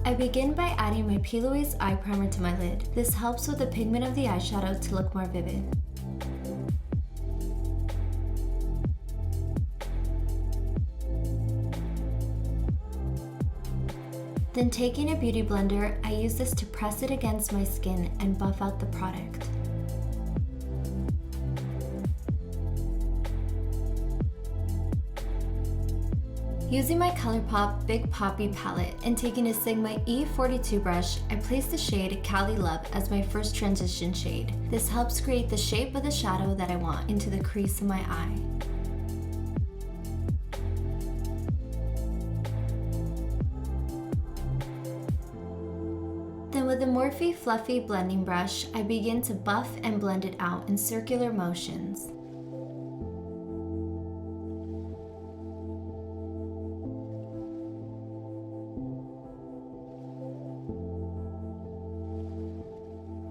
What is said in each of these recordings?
I begin by adding my LOUISE eye primer to my lid. This helps with the pigment of the eyeshadow to look more vivid. Then taking a beauty blender, I use this to press it against my skin and buff out the product. Using my Colourpop Big Poppy palette and taking a Sigma E42 brush, I place the shade Cali Love as my first transition shade. This helps create the shape of the shadow that I want into the crease of my eye. Then with the Morphe Fluffy blending brush, I begin to buff and blend it out in circular motions.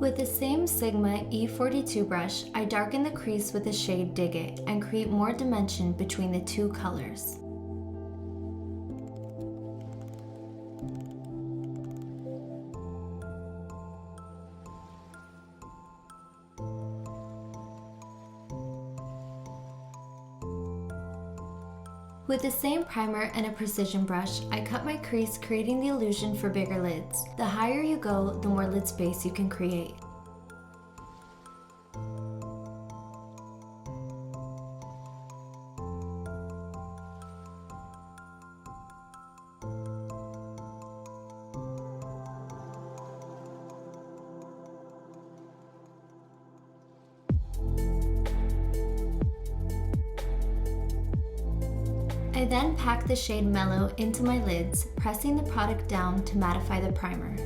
With the same Sigma E42 brush, I darken the crease with the shade Dig It and create more dimension between the two colors. With the same primer and a precision brush, I cut my crease, creating the illusion for bigger lids. The higher you go, the more lid space you can create. I then pack the shade Mellow into my lids, pressing the product down to mattify the primer.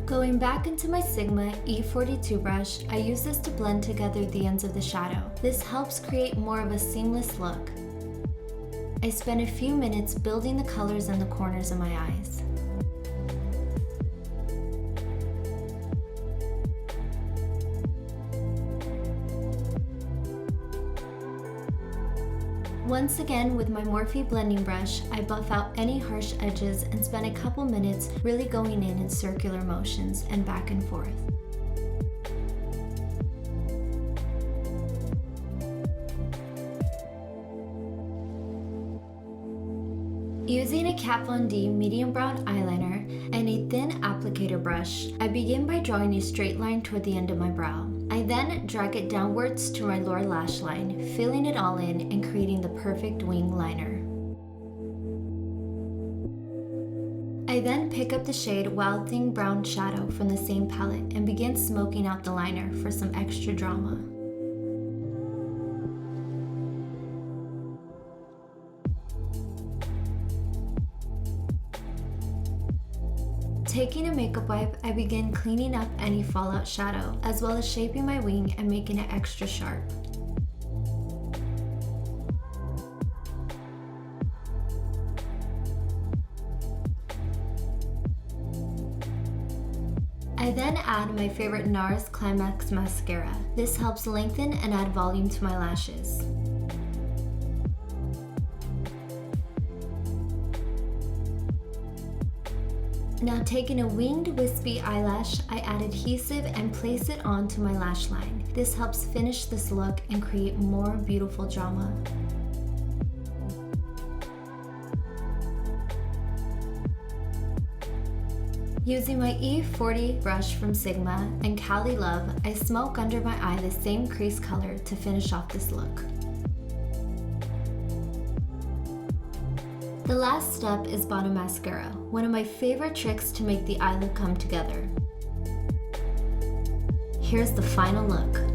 Going back into my Sigma E42 brush, I use this to blend together the ends of the shadow. This helps create more of a seamless look. I spend a few minutes building the colors in the corners of my eyes. Once again, with my Morphe blending brush, I buff out any harsh edges and spend a couple minutes really going in circular motions and back and forth. Using a Kat Von D medium brown eyeliner and a thin applicator brush, I begin by drawing a straight line toward the end of my brow. I then drag it downwards to my lower lash line, filling it all in and creating the perfect wing liner. I then pick up the shade Wild Thing Brown Shadow from the same palette and begin smoking out the liner for some extra drama. Taking a makeup wipe, I begin cleaning up any fallout shadow, as well as shaping my wing and making it extra sharp. I then add my favorite NARS Climax mascara. This helps lengthen and add volume to my lashes. Now taking a winged wispy eyelash, I add adhesive and place it onto my lash line. This helps finish this look and create more beautiful drama. Using my E40 brush from Sigma and Cali Love, I smoke under my eye the same crease color to finish off this look. The last step is bottom mascara, one of my favorite tricks to make the eye look come together. Here's the final look.